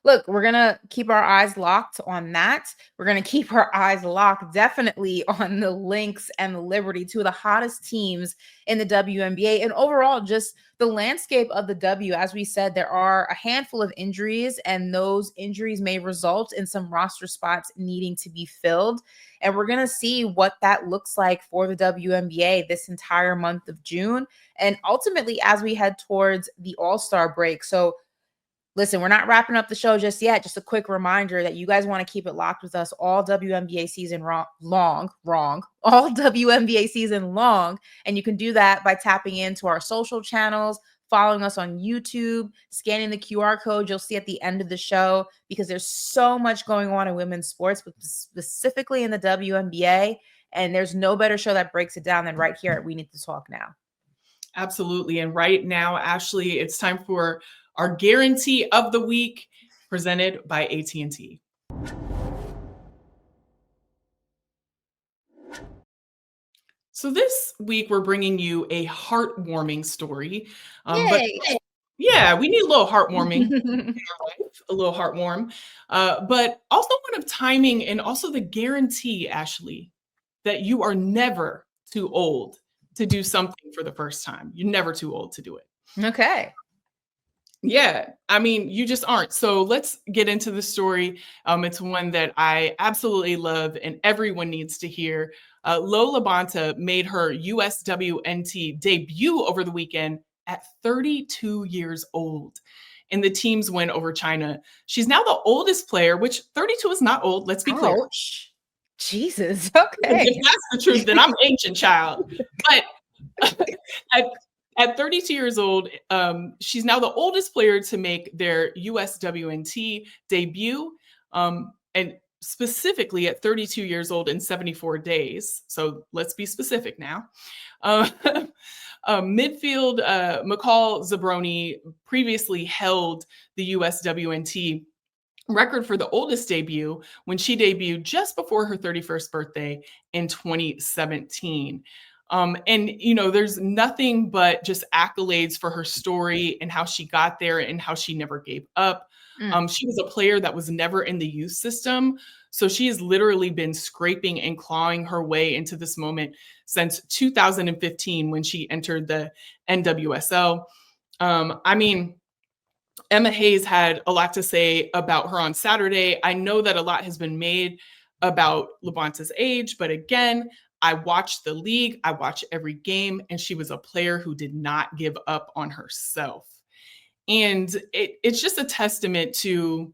Look, we're going to keep our eyes locked on that. We're going to keep our eyes locked definitely on the Lynx and the Liberty, two of the hottest teams in the WNBA. And overall, just the landscape of the W. As we said, there are a handful of injuries, and those injuries may result in some roster spots needing to be filled. And we're going to see what that looks like for the WNBA this entire month of June. And ultimately, as we head towards the All-Star break. So listen, we're not wrapping up the show just yet. Just a quick reminder that you guys want to keep it locked with us all WNBA season long, all WNBA season long. And you can do that by tapping into our social channels, following us on YouTube, scanning the QR code you'll see at the end of the show, because there's so much going on in women's sports, but specifically in the WNBA. And there's no better show that breaks it down than right here at We Need to Talk Now. Absolutely. And right now, Ashley, it's time for our guarantee of the week presented by AT&T. So this week we're bringing you a heartwarming story. But Yay. yeah, we need a little heartwarming in our life, a little heartwarm. But also one of timing and also the guarantee, Ashley, that you are never too old to do something for the first time. You're never too old to do it. Okay. Yeah, I mean, you just aren't. So let's get into the story. It's one that I absolutely love and everyone needs to hear. Lo'eau Labonta made her USWNT debut over the weekend at 32 years old in the team's win over China. She's now the oldest player, which 32 is not old, let's be clear. Ouch. Jesus. Okay. If that's the truth, then I'm ancient, child. But at 32 years old, she's now the oldest player to make their USWNT debut, and specifically at 32 years old in 74 days. So let's be specific now. Midfield McCall Zabroni previously held the USWNT record for the oldest debut when she debuted just before her 31st birthday in 2017. And, you know, there's nothing but just accolades for her story and how she got there and how she never gave up. She was a player that was never in the youth system. So she has literally been scraping and clawing her way into this moment since 2015 when she entered the NWSL. I mean, Emma Hayes had a lot to say about her on Saturday. I know that a lot has been made about Labonta's age, but again, I watched the league, I watched every game, and she was a player who did not give up on herself. And it's just a testament to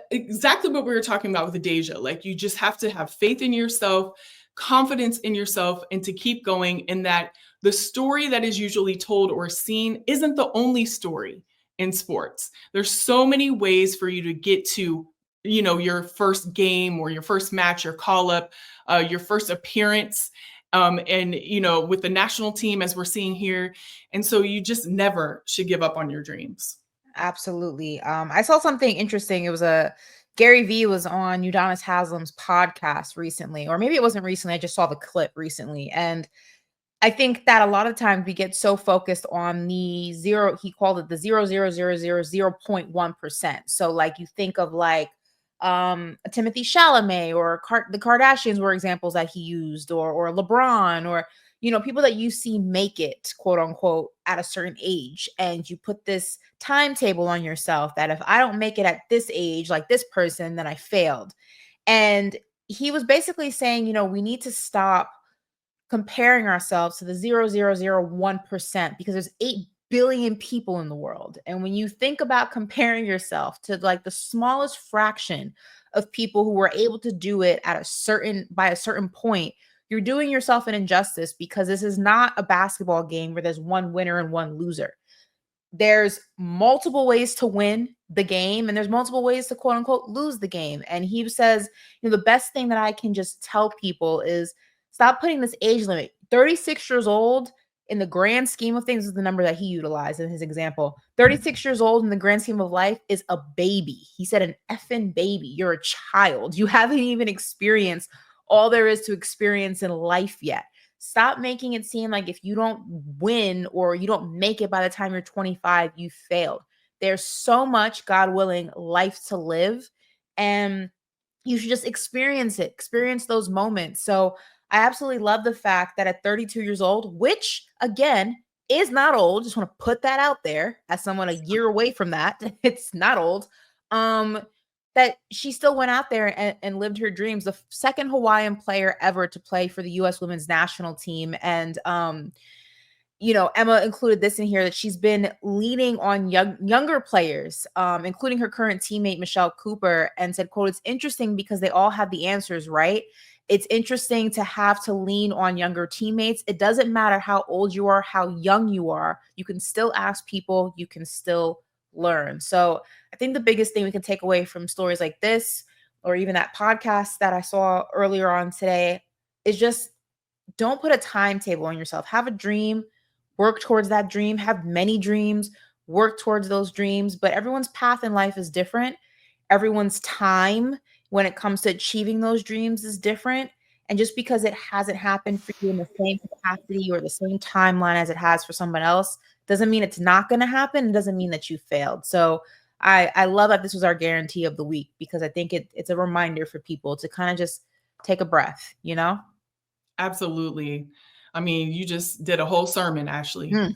exactly what we were talking about with Deja. Like, you just have to have faith in yourself, confidence in yourself, and to keep going. In that the story that is usually told or seen isn't the only story in sports. There's so many ways for you to get to, you know, your first game or your first match, your call up, your first appearance, and, you know, with the national team, as we're seeing here. And so you just never should give up on your dreams. Absolutely. I saw something interesting. It was Gary Vee was on Udonis Haslam's podcast recently, or maybe it wasn't recently. I just saw the clip recently. And I think that a lot of times we get so focused on the zero, he called it the 0.1%. So like you think of like Timothy Chalamet or the Kardashians were examples that he used, or LeBron, or, you know, people that you see make it, quote unquote, at a certain age. And you put this timetable on yourself that if I don't make it at this age, like this person, then I failed. And he was basically saying, you know, we need to stop comparing ourselves to the 0.001% because there's 8 billion people in the world. And when you think about comparing yourself to like the smallest fraction of people who were able to do it at by a certain point, you're doing yourself an injustice, because this is not a basketball game where there's one winner and one loser. There's multiple ways to win the game, and there's multiple ways to, quote unquote, lose the game. And he says, you know, the best thing that I can just tell people is stop putting this age limit. 36 years old in the grand scheme of things is the number that he utilized in his example. 36 years old in the grand scheme of life is a baby. He said an effing baby. You're a child. You haven't even experienced all there is to experience in life yet. Stop making it seem like if you don't win or you don't make it by the time you're 25, you failed. There's so much, God willing, life to live, and you should just experience it, experience those moments. So I absolutely love the fact that at 32 years old, which again is not old, just want to put that out there as someone a year away from that, it's not old, that she still went out there and lived her dreams. The second Hawaiian player ever to play for the U.S. women's national team. And, you know, Emma included this in here, that she's been leaning on younger players, including her current teammate, Michelle Cooper, and said, quote, "It's interesting because they all have the answers, right? It's interesting to have to lean on younger teammates. It doesn't matter how old you are, how young you are. You can still ask people. You can still learn." So I think the biggest thing we can take away from stories like this, or even that podcast that I saw earlier on today, is just don't put a timetable on yourself. Have a dream, work towards that dream, have many dreams, work towards those dreams, but everyone's path in life is different. Everyone's time when it comes to achieving those dreams is different. And just because it hasn't happened for you in the same capacity or the same timeline as it has for someone else doesn't mean it's not going to happen. It doesn't mean that you failed. So I love that this was our guarantee of the week, because I think it's a reminder for people to kind of just take a breath, you know? Absolutely. I mean, you just did a whole sermon, Ashley. I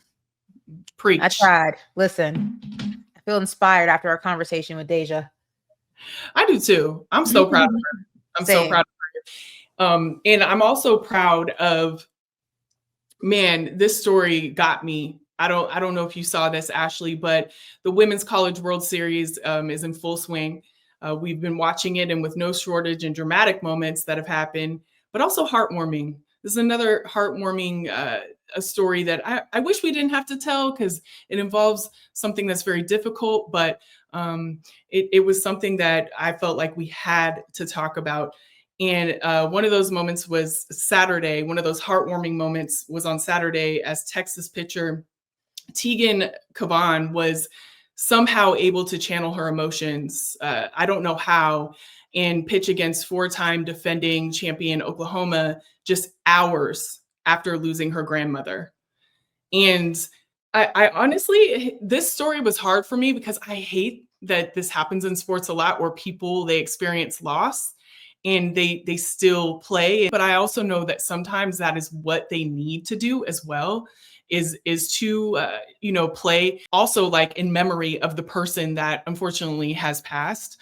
Preach. tried. Listen, I feel inspired after our conversation with Deja. I do too. I'm so proud of her. I'm so proud of her. And I'm also proud of, man, this story got me. I don't know if you saw this, Ashley, but the Women's College World Series is in full swing. We've been watching it, and with no shortage and dramatic moments that have happened, but also heartwarming. This is another heartwarming a story that I wish we didn't have to tell, because it involves something that's very difficult, but it was something that I felt like we had to talk about. And one of those moments was Saturday. One of those heartwarming moments was on Saturday, as Texas pitcher Teagan Kavan was somehow able to channel her emotions. I don't know how, and pitch against four-time defending champion Oklahoma just hours after losing her grandmother. And I honestly, this story was hard for me, because I hate that this happens in sports a lot, where people, they experience loss and they still play. But I also know that sometimes that is what they need to do as well, is to play also, like, in memory of the person that unfortunately has passed.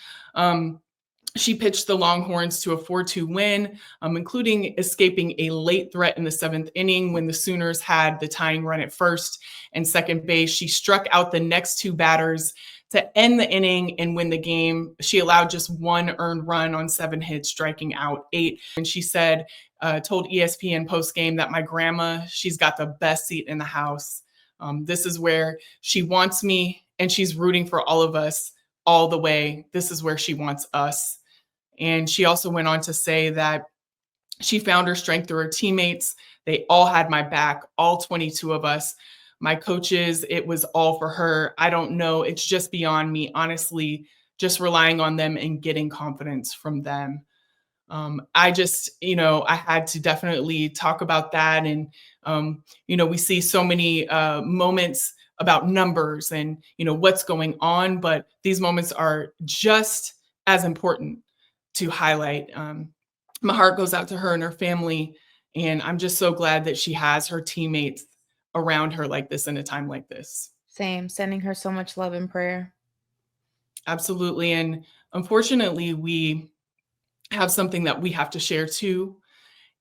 She pitched the Longhorns to a 4-2 win, including escaping a late threat in the 7th inning when the Sooners had the tying run at first and second base. She struck out the next two batters to end the inning and win the game. She allowed just one earned run on 7 hits, striking out 8. And she said, told ESPN postgame that my grandma, she's got the best seat in the house. This is where she wants me, and she's rooting for all of us all the way. This is where she wants us. And she also went on to say that she found her strength through her teammates. They all had my back, all 22 of us. My coaches, it was all for her. I don't know. It's just beyond me, honestly, just relying on them and getting confidence from them. I just, I had to definitely talk about that. And, we see so many moments about numbers and, what's going on, but these moments are just as important to highlight. My heart goes out to her and her family, and I'm just so glad that she has her teammates around her like this in a time like this. Same, sending her so much love and prayer. Absolutely. And unfortunately, we have something that we have to share too.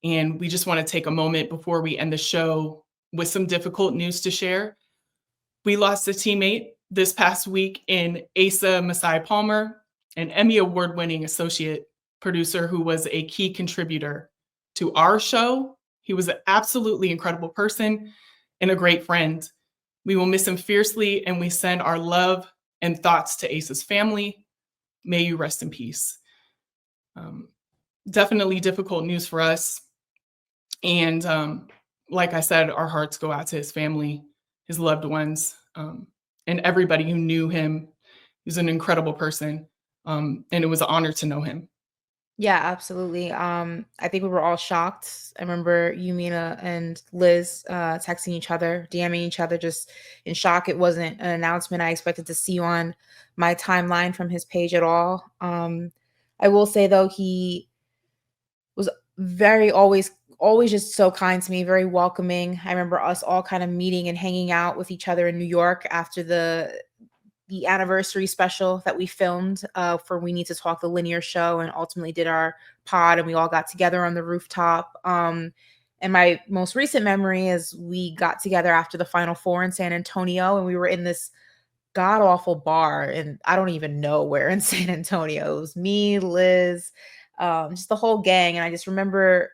And we just want to take a moment before we end the show with some difficult news to share. We lost a teammate this past week in Asa Masai Palmer, an Emmy Award-winning associate producer who was a key contributor to our show. He was an absolutely incredible person and a great friend. We will miss him fiercely, and we send our love and thoughts to Asa's family. May you rest in peace. Definitely difficult news for us. And like I said, our hearts go out to his family, his loved ones, and everybody who knew him. He was an incredible person, and it was an honor to know him. Yeah, absolutely. I think we were all shocked. I remember you, Mina, and Liz texting each other, DMing each other, just in shock. It wasn't an announcement I expected to see on my timeline from his page at all. I will say, though, he was always just so kind to me, very welcoming. I remember us all kind of meeting and hanging out with each other in New York after the anniversary special that we filmed for We Need to Talk, the linear show, and ultimately did our pod, and we all got together on the rooftop. And my most recent memory is we got together after the Final Four in San Antonio, and we were in this god-awful bar, and I don't even know where in San Antonio. It was me, Liz, just the whole gang. And I just remember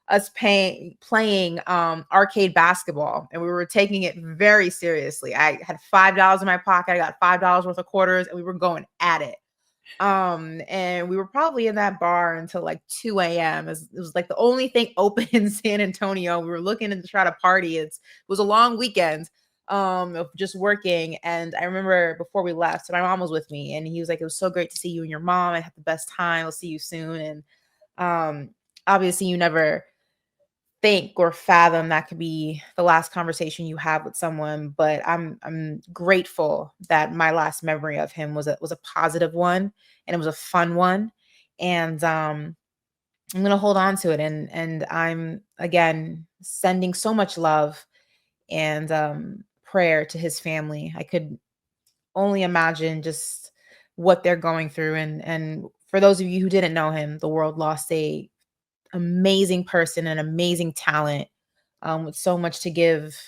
us playing arcade basketball, and we were taking it very seriously. I had $5 in my pocket. I got $5 worth of quarters, and we were going at it. And we were probably in that bar until like 2 a.m. It was like the only thing open in San Antonio. We were looking to try to party. It was a long weekend of just working. And I remember before we left, so my mom was with me, and he was like, "It was so great to see you and your mom. I had the best time. I'll see you soon." And obviously you never think or fathom that could be the last conversation you have with someone, but I'm grateful that my last memory of him was a positive one, and it was a fun one. And I'm gonna hold on to it, and I'm again sending so much love and prayer to his family. I could only imagine just what they're going through, and for those of you who didn't know him, the world lost a amazing person, an amazing talent, with so much to give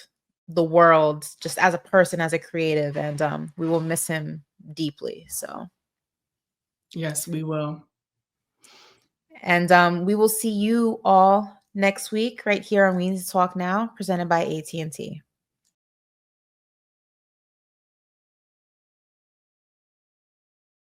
the world, just as a person, as a creative, and we will miss him deeply. So, Yes, we will. and we will see you all next week right here on We Need to Talk Now, presented by AT&T.